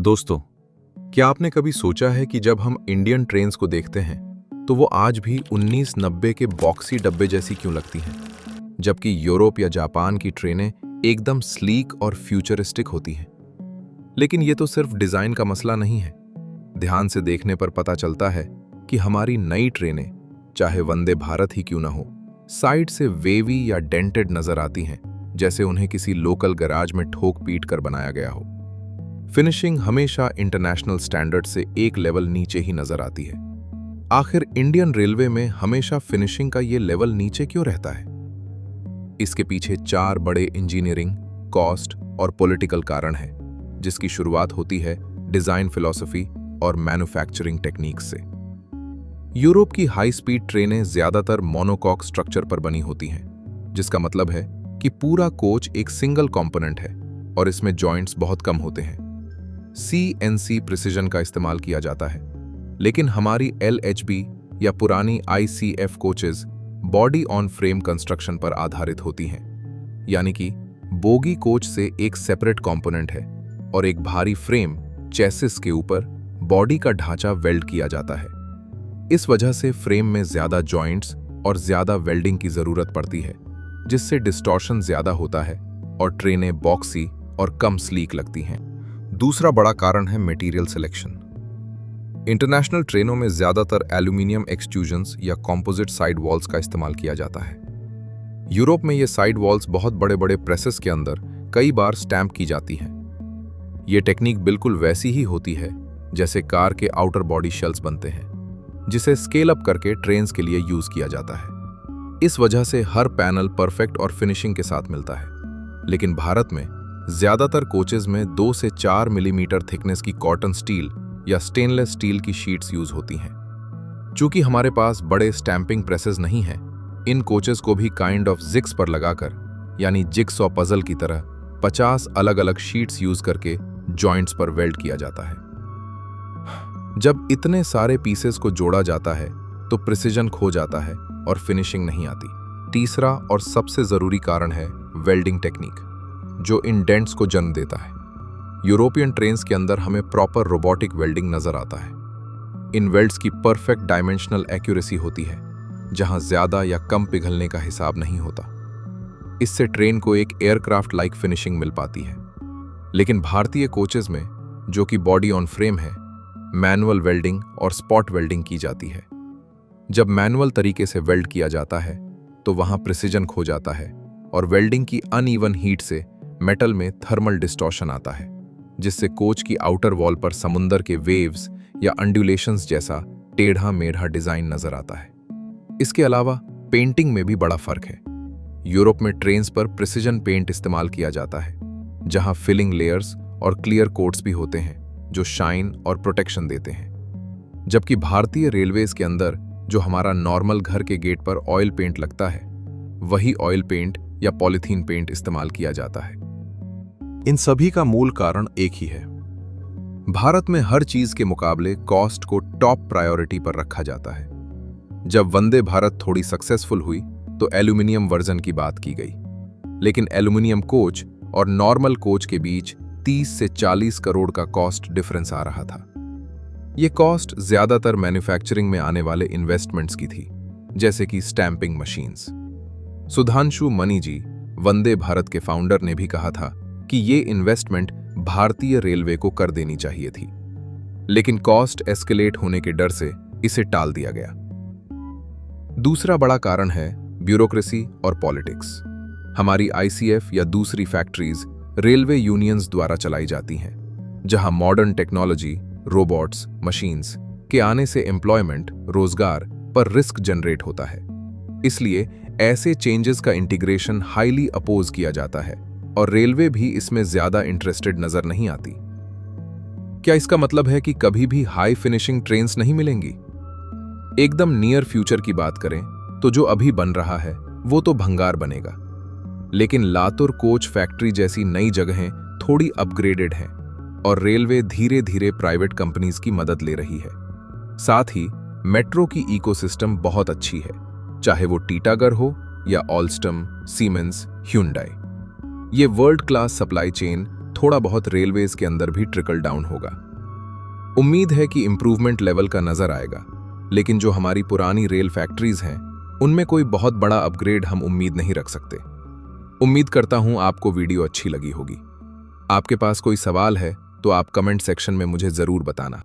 दोस्तों, क्या आपने कभी सोचा है कि जब हम इंडियन ट्रेन्स को देखते हैं तो वो आज भी 1990 के बॉक्सी डब्बे जैसी क्यों लगती हैं, जबकि यूरोप या जापान की ट्रेनें एकदम स्लीक और फ्यूचरिस्टिक होती हैं। लेकिन ये तो सिर्फ डिजाइन का मसला नहीं है। ध्यान से देखने पर पता चलता है कि हमारी नई ट्रेनें, चाहे वंदे भारत ही क्यों ना हो, साइड से वेवी या डेंटेड नजर आती हैं, जैसे उन्हें किसी लोकल गैराज में ठोक पीट कर बनाया गया हो। फिनिशिंग हमेशा इंटरनेशनल स्टैंडर्ड से एक लेवल नीचे ही नजर आती है। आखिर इंडियन रेलवे में हमेशा फिनिशिंग का ये लेवल नीचे क्यों रहता है? इसके पीछे 4 बड़े इंजीनियरिंग, कॉस्ट और पॉलिटिकल कारण हैं, जिसकी शुरुआत होती है डिजाइन फिलॉसफी और मैन्युफैक्चरिंग टेक्निक्स से। यूरोप की हाई स्पीड ट्रेनें ज्यादातर मोनोकॉक स्ट्रक्चर पर बनी होती हैं, जिसका मतलब है कि पूरा कोच एक सिंगल कंपोनेंट है और इसमें जॉइंट्स बहुत कम होते हैं। CNC प्रिसिजन का इस्तेमाल किया जाता है, लेकिन हमारी LHB या पुरानी ICF coaches body on frame construction पर आधारित होती हैं, यानी कि बोगी कोच से एक सेपरेट कंपोनेंट है और एक भारी फ्रेम चेसिस के ऊपर बॉडी का ढांचा वेल्ड किया जाता है। इस वजह से फ्रेम में ज्यादा जॉइंट्स और ज्यादा वेल्डिंग की जरूरत पड़ती है, जिससे डिस्टॉर्शन ज्यादा होता है और ट्रेनें बॉक्सी और कम स्लीक लगती हैं। दूसरा बड़ा कारण है मटेरियल सिलेक्शन। इंटरनेशनल ट्रेनों में ज्यादातर एल्यूमिनियम एक्सट्रूजन्स या कंपोजिट साइड वॉल्स का इस्तेमाल किया जाता है। यूरोप में ये साइड वॉल्स बहुत बड़े बड़े प्रेसेस के अंदर कई बार स्टैंप की जाती हैं। ये टेक्निक बिल्कुल वैसी ही होती है जैसे कार के आउटर बॉडी शेल्स बनते हैं, जिसे स्केल अप करके ट्रेन्स के लिए यूज किया जाता है। इस वजह से हर पैनल परफेक्ट और फिनिशिंग के साथ मिलता है। लेकिन भारत में ज्यादातर कोचेज में 2 से 4 मिलीमीटर थिकनेस की कॉटन स्टील या स्टेनलेस स्टील की शीट्स यूज होती हैं। चूंकि हमारे पास बड़े स्टैंपिंग प्रेसेस नहीं हैं, इन कोचेस को भी काइंड ऑफ जिग्स पर लगाकर, यानी जिग्सॉ पजल की तरह 50 अलग अलग शीट्स यूज करके जॉइंट्स पर वेल्ड किया जाता है। जब इतने सारे पीसेस को जोड़ा जाता है तो प्रिसिजन खो जाता है और फिनिशिंग नहीं आती। तीसरा और सबसे जरूरी कारण है वेल्डिंग टेक्निक, जो इन डेंट्स को जन्म देता है। यूरोपियन ट्रेन्स के अंदर हमें प्रॉपर रोबोटिक वेल्डिंग नजर आता है। इन वेल्ड्स की परफेक्ट डायमेंशनल एक्यूरेसी होती है, जहां ज्यादा या कम पिघलने का हिसाब नहीं होता। इससे ट्रेन को एक एयरक्राफ्ट लाइक फिनिशिंग मिल पाती है। लेकिन भारतीय कोचेज में, जो कि बॉडी ऑन फ्रेम है, मैनुअल वेल्डिंग और स्पॉट वेल्डिंग की जाती है। जब मैनुअल तरीके से वेल्ड किया जाता है तो वहां प्रिसिजन खो जाता है और वेल्डिंग की अनइवन हीट से मेटल में थर्मल डिस्टॉर्शन आता है, जिससे कोच की आउटर वॉल पर समुंदर के वेव्स या अंडुलेशंस जैसा टेढ़ा मेढ़ा डिजाइन नजर आता है। इसके अलावा पेंटिंग में भी बड़ा फर्क है। यूरोप में ट्रेन्स पर प्रिसिजन पेंट इस्तेमाल किया जाता है, जहां फिलिंग लेयर्स और क्लियर कोट्स भी होते हैं जो शाइन और प्रोटेक्शन देते हैं। जबकि भारतीय रेलवेज के अंदर जो हमारा नॉर्मल घर के गेट पर ऑयल पेंट लगता है, वही ऑयल पेंट या पॉलीथीन पेंट इस्तेमाल किया जाता है। इन सभी का मूल कारण एक ही है। भारत में हर चीज के मुकाबले कॉस्ट को टॉप प्रायोरिटी पर रखा जाता है। जब वंदे भारत थोड़ी सक्सेसफुल हुई तो एल्यूमिनियम वर्जन की बात की गई, लेकिन एल्यूमिनियम कोच और नॉर्मल कोच के बीच 30 से 40 करोड़ का कॉस्ट डिफरेंस आ रहा था। यह कॉस्ट ज्यादातर मैन्युफैक्चरिंग में आने वाले इन्वेस्टमेंट्स की थी, जैसे कि स्टैंपिंग मशीन्स। सुधांशु मनी जी, वंदे भारत के फाउंडर, ने भी कहा था कि ये इन्वेस्टमेंट भारतीय रेलवे को कर देनी चाहिए थी, लेकिन कॉस्ट एस्केलेट होने के डर से इसे टाल दिया गया। दूसरा बड़ा कारण है ब्यूरोक्रेसी और पॉलिटिक्स। हमारी ICF या दूसरी फैक्ट्रीज रेलवे यूनियंस द्वारा चलाई जाती हैं, जहां मॉडर्न टेक्नोलॉजी, रोबोट्स, मशीन्स के आने से एम्प्लॉयमेंट, रोजगार पर रिस्क जनरेट होता है। इसलिए ऐसे चेंजेस का इंटीग्रेशन हाईली अपोज किया जाता है और रेलवे भी इसमें ज्यादा इंटरेस्टेड नजर नहीं आती। क्या इसका मतलब है कि कभी भी हाई फिनिशिंग ट्रेन्स नहीं मिलेंगी? एकदम नियर फ्यूचर की बात करें तो जो अभी बन रहा है वो तो भंगार बनेगा, लेकिन लातुर कोच फैक्ट्री जैसी नई जगहें थोड़ी अपग्रेडेड हैं और रेलवे धीरे धीरे प्राइवेट कंपनीज की मदद ले रही है। साथ ही मेट्रो की इकोसिस्टम बहुत अच्छी है, चाहे वो टीटागर हो या ऑलस्टम, सीमेंस, ह्यूंडई। ये वर्ल्ड क्लास सप्लाई चेन थोड़ा बहुत रेलवेज के अंदर भी ट्रिकल डाउन होगा। उम्मीद है कि इंप्रूवमेंट लेवल का नजर आएगा, लेकिन जो हमारी पुरानी रेल फैक्ट्रीज हैं उनमें कोई बहुत बड़ा अपग्रेड हम उम्मीद नहीं रख सकते। उम्मीद करता हूं आपको वीडियो अच्छी लगी होगी। आपके पास कोई सवाल है तो आप कमेंट सेक्शन में मुझे जरूर बताना।